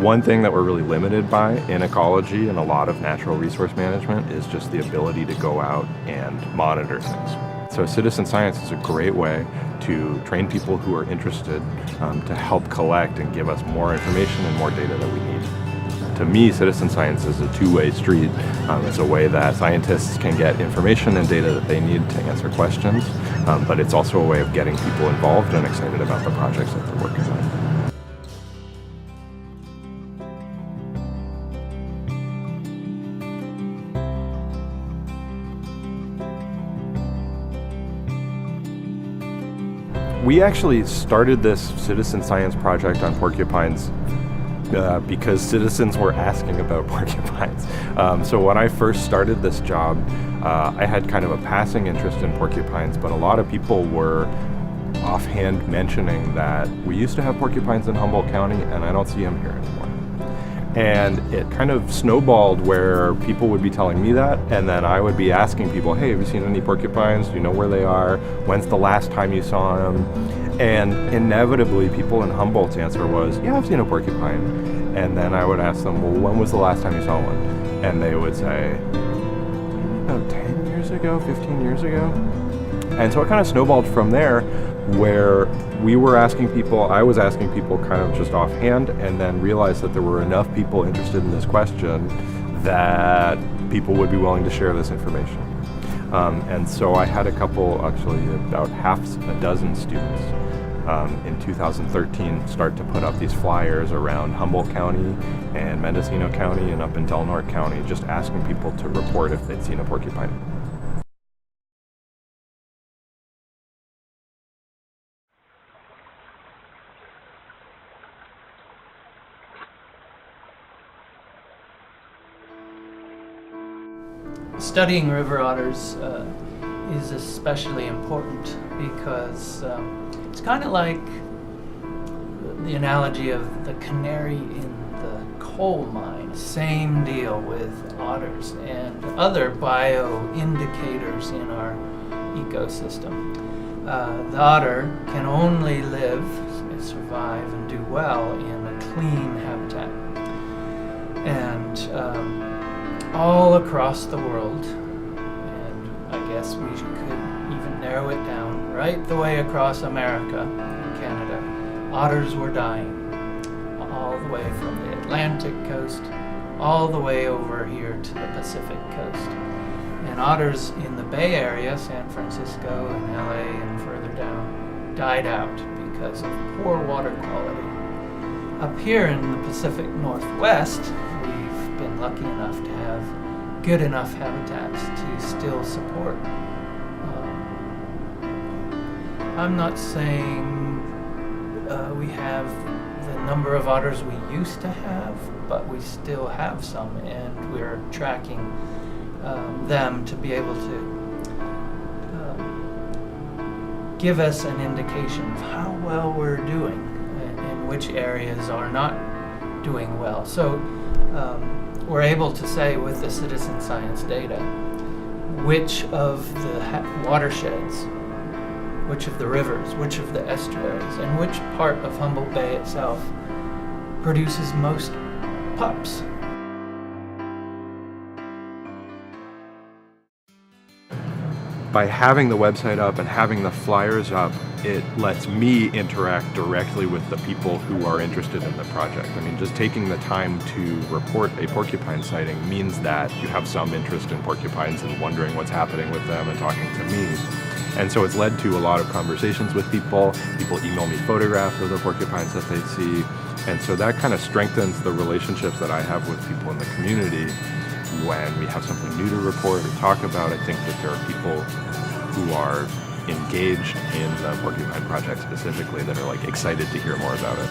One thing that we're really limited by in ecology and a lot of natural resource management is just the ability to go out and monitor things. So citizen science is a great way to train people who are interested to help collect and give us more information and more data that we need. To me, citizen science is a two-way street. It's a way that scientists can get information and data that they need to answer questions, but it's also a way of getting people involved and excited about the projects that they're working on. We actually started this citizen science project on porcupines because citizens were asking about porcupines. So when I first started this job, I had kind of a passing interest in porcupines, but a lot of people were offhand mentioning that we used to have porcupines in Humboldt County and I don't see them here anymore. And it kind of snowballed where people would be telling me that, and then I would be asking people, hey, have you seen any porcupines? Do you know where they are? When's the last time you saw them? And inevitably, people in Humboldt's answer was, yeah, I've seen a porcupine. And then I would ask them, well, when was the last time you saw one? And they would say, about 10 years ago, 15 years ago. And so it kind of snowballed from there, where I was asking people kind of just offhand, and then realized that there were enough people interested in this question that people would be willing to share this information. And so I had about half a dozen students in 2013 start to put up these flyers around Humboldt County and Mendocino County and up in Del Norte County, just asking people to report if they'd seen a porcupine. Studying river otters is especially important because it's kind of like the analogy of the canary in the coal mine. Same deal with otters and other bioindicators in our ecosystem. The otter can only live, survive, and do well in a clean habitat. And all across the world, and I guess we could even narrow it down right the way across America and Canada, otters were dying all the way from the Atlantic coast all the way over here to the Pacific coast. And otters in the Bay Area, San Francisco and LA and further down, died out because of poor water quality. Up here in the Pacific Northwest, we've been lucky enough to have good enough habitats to still support. I'm not saying we have the number of otters we used to have, but we still have some, and we're tracking them to be able to give us an indication of how well we're doing and which areas are not doing well. So we're able to say with the citizen science data which of the watersheds, which of the rivers, which of the estuaries, and which part of Humboldt Bay itself produces most pups. By having the website up and having the flyers up, it lets me interact directly with the people who are interested in the project. I mean, just taking the time to report a porcupine sighting means that you have some interest in porcupines and wondering what's happening with them and talking to me. And so it's led to a lot of conversations with people. People email me photographs of the porcupines that they see. And so that kind of strengthens the relationships that I have with people in the community. When we have something new to report or talk about, I think that there are people who are engaged in the porcupine project specifically that are excited to hear more about it.